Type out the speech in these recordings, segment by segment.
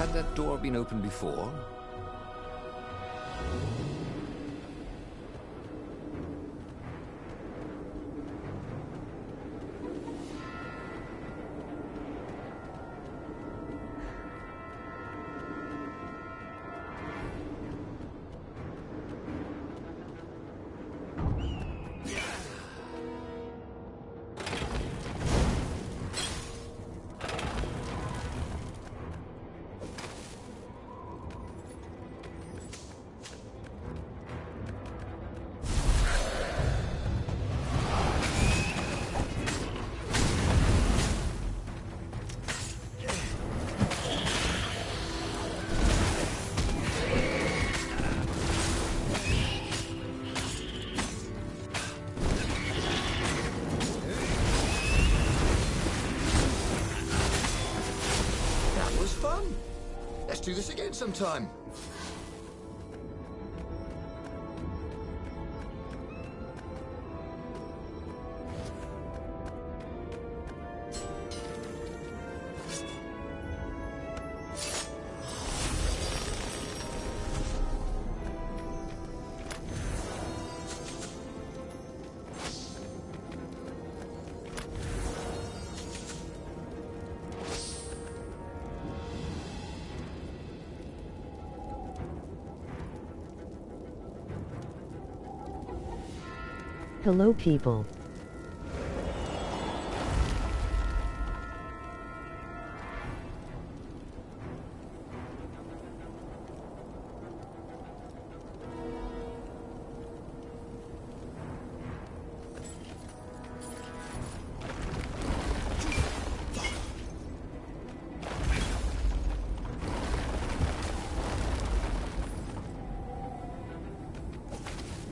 Had that door been opened before? Let's do this again sometime. Hello people.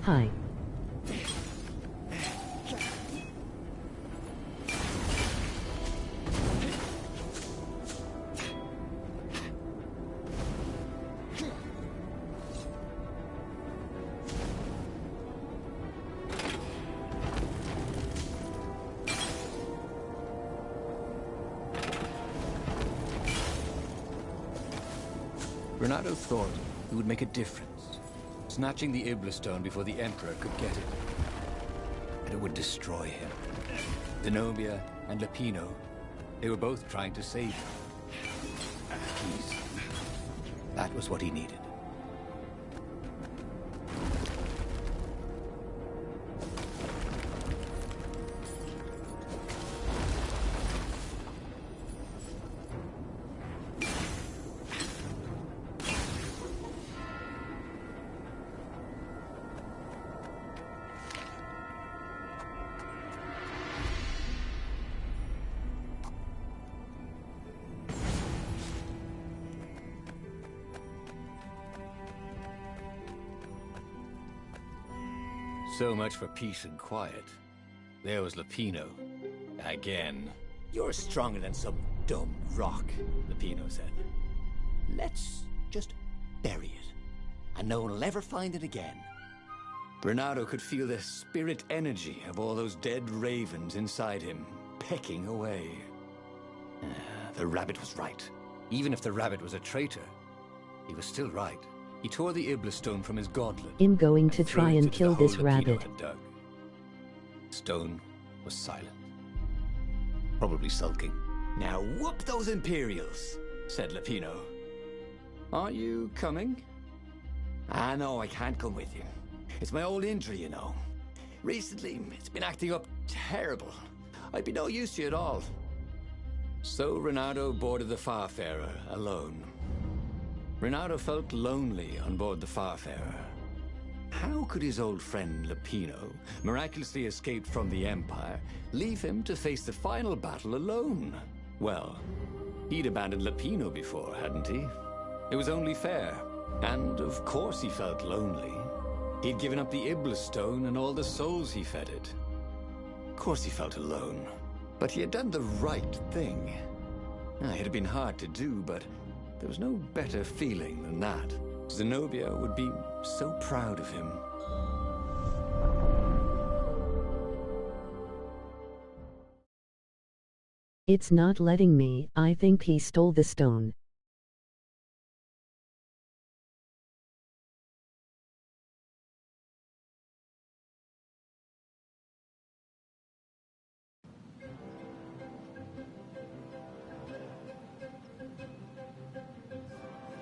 Hi. Renato thought it would make a difference, snatching the Iblastone before the Emperor could get it. And it would destroy him. Zenobia and Lupino, they were both trying to save him. Peace. That was what he needed. So much for peace and quiet. There was Lupino. Again. You're stronger than some dumb rock, Lupino said. Let's just bury it, and no one will ever find it again. Renato could feel the spirit energy of all those dead ravens inside him, pecking away. The rabbit was right. Even if the rabbit was a traitor, he was still right. He tore the Iblastone from his gauntlet. I'm going to try and kill this rabbit. Stone was silent. Probably sulking. Now whoop those Imperials, said Lupino. Are you coming? Ah, no, I can't come with you. It's my old injury, you know. Recently, it's been acting up terrible. I'd be no use to you at all. So Renato boarded the Farfarer alone. Renato felt lonely on board the Farfarer. How could his old friend Lupino, miraculously escaped from the Empire, leave him to face the final battle alone? Well, he'd abandoned Lupino before, hadn't he? It was only fair. And of course he felt lonely. He'd given up the Iblastone and all the souls he fed it. Of course he felt alone. But he had done the right thing. It had been hard to do, but there was no better feeling than that. Zenobia would be so proud of him. It's not letting me. I think he stole the stone.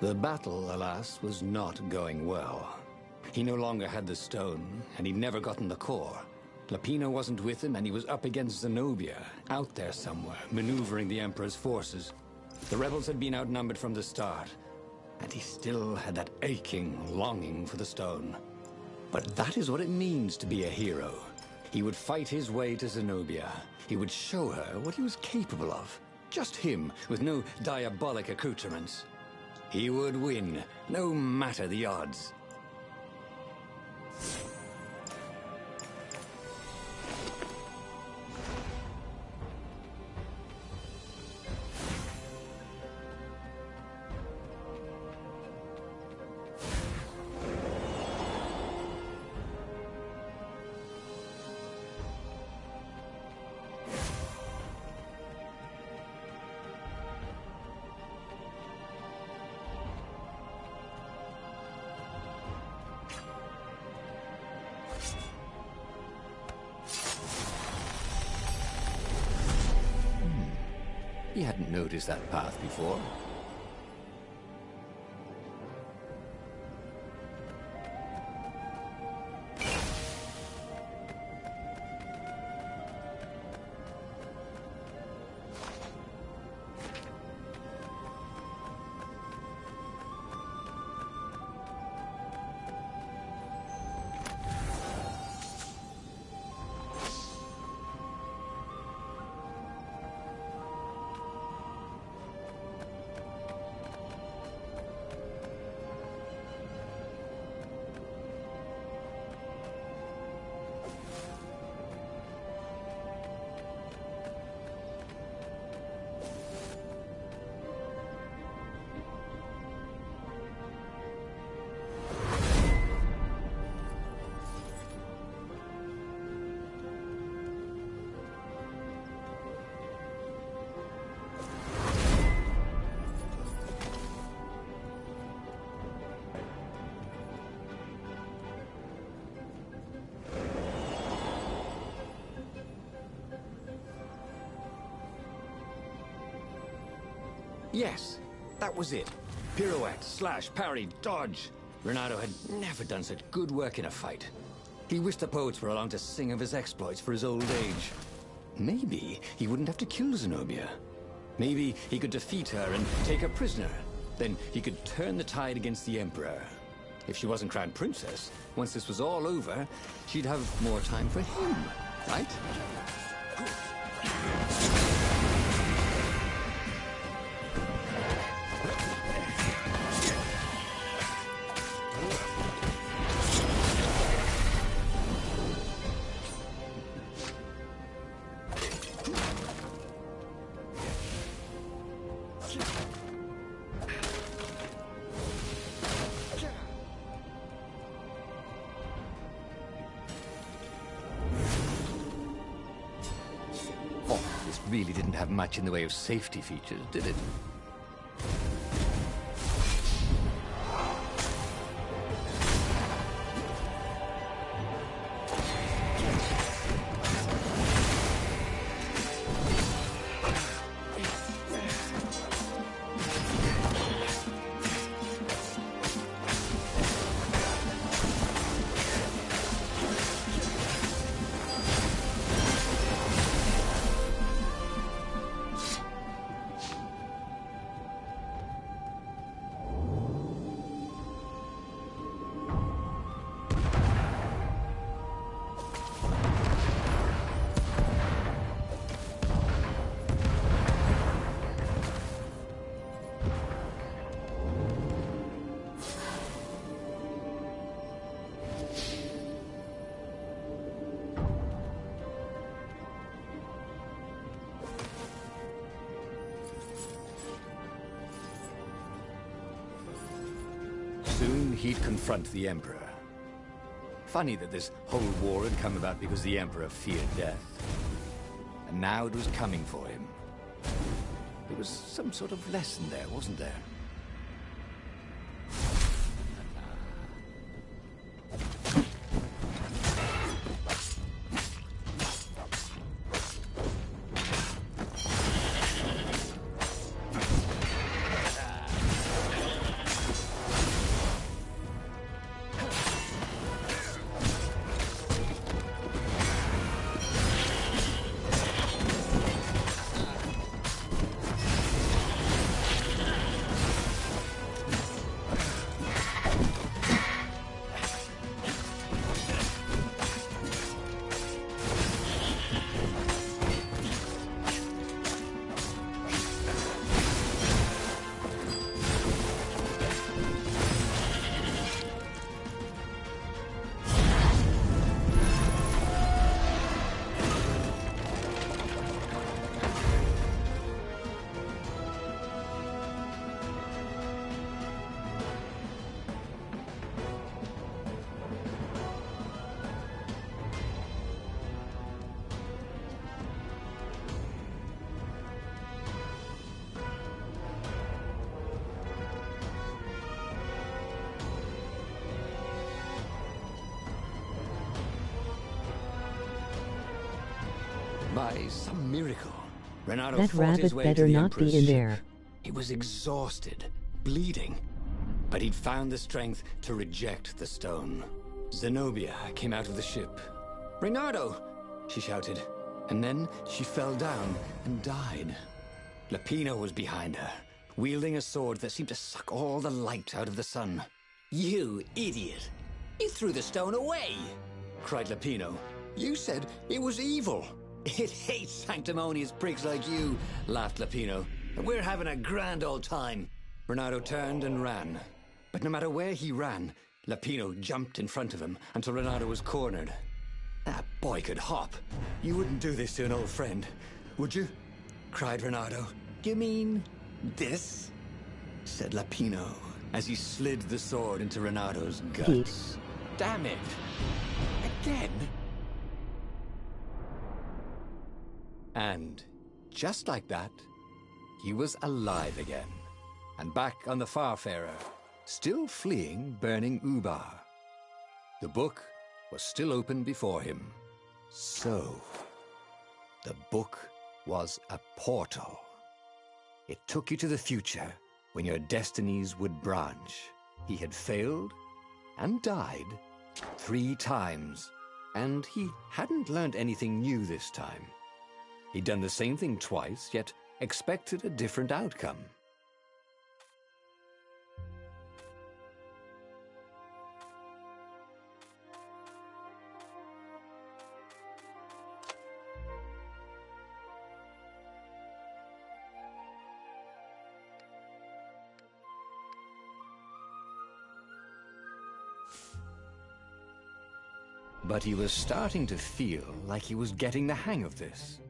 The battle, alas, was not going well. He no longer had the stone, and he'd never gotten the core. Lapino wasn't with him, and he was up against Zenobia, out there somewhere, maneuvering the Emperor's forces. The rebels had been outnumbered from the start, and he still had that aching longing for the stone. But that is what it means to be a hero. He would fight his way to Zenobia. He would show her what he was capable of. Just him, with no diabolic accoutrements. He would win, no matter the odds. He hadn't noticed that path before. Yes, that was it. Pirouette, slash, parry, dodge. Renato had never done such good work in a fight. He wished the poets were allowed to sing of his exploits for his old age. Maybe he wouldn't have to kill Zenobia. Maybe he could defeat her and take her prisoner. Then he could turn the tide against the Emperor. If she wasn't crowned princess, once this was all over, she'd have more time for him, right? Really didn't have much in the way of safety features, did it? Soon he'd confront the Emperor. Funny that this whole war had come about because the Emperor feared death. And now it was coming for him. There was some sort of lesson there, wasn't there? By some miracle, Renato That fought his rabbit way better to the not Emperor's be in ship. there. He was exhausted, bleeding, but he'd found the strength to reject the stone. Zenobia came out of the ship. "Renato!" she shouted, and then she fell down and died. Lapino was behind her, wielding a sword that seemed to suck all the light out of the sun. "You idiot! You threw the stone away!" cried Lapino. "You said it was evil." "It hates sanctimonious prigs like you," laughed Lapino. "And we're having a grand old time." Renato turned and ran. But no matter where he ran, Lapino jumped in front of him until Renato was cornered. "That boy could hop. You wouldn't do this to an old friend, would you?" cried Renato. "You mean this?" said Lapino as he slid the sword into Renato's guts. "Damn it! Again!" And just like that, he was alive again, and back on the Farfarer, still fleeing burning Ubar. The book was still open before him. So, the book was a portal. It took you to the future when your destinies would branch. He had failed and died 3 times, and he hadn't learned anything new this time. He'd done the same thing twice, yet expected a different outcome. But he was starting to feel like he was getting the hang of this.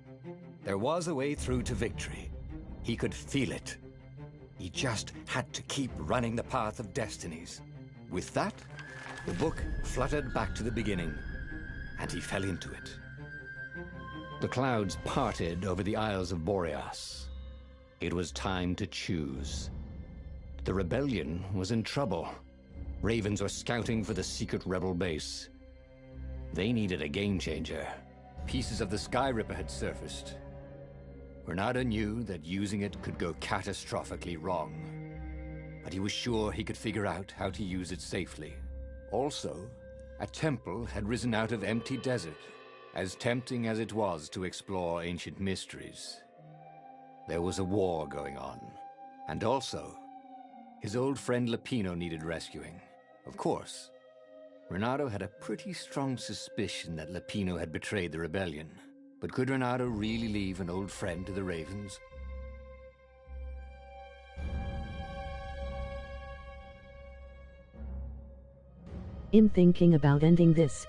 There was a way through to victory. He could feel it. He just had to keep running the path of destinies. With that, the book fluttered back to the beginning, and he fell into it. The clouds parted over the Isles of Boreas. It was time to choose. The rebellion was in trouble. Ravens were scouting for the secret rebel base. They needed a game-changer. Pieces of the Sky Ripper had surfaced. Renato knew that using it could go catastrophically wrong, but he was sure he could figure out how to use it safely. Also, a temple had risen out of empty desert, as tempting as it was to explore ancient mysteries. There was a war going on, and also, his old friend Lapino needed rescuing. Of course, Renato had a pretty strong suspicion that Lapino had betrayed the rebellion. But could Renato really leave an old friend to the Ravens? I'm thinking about ending this.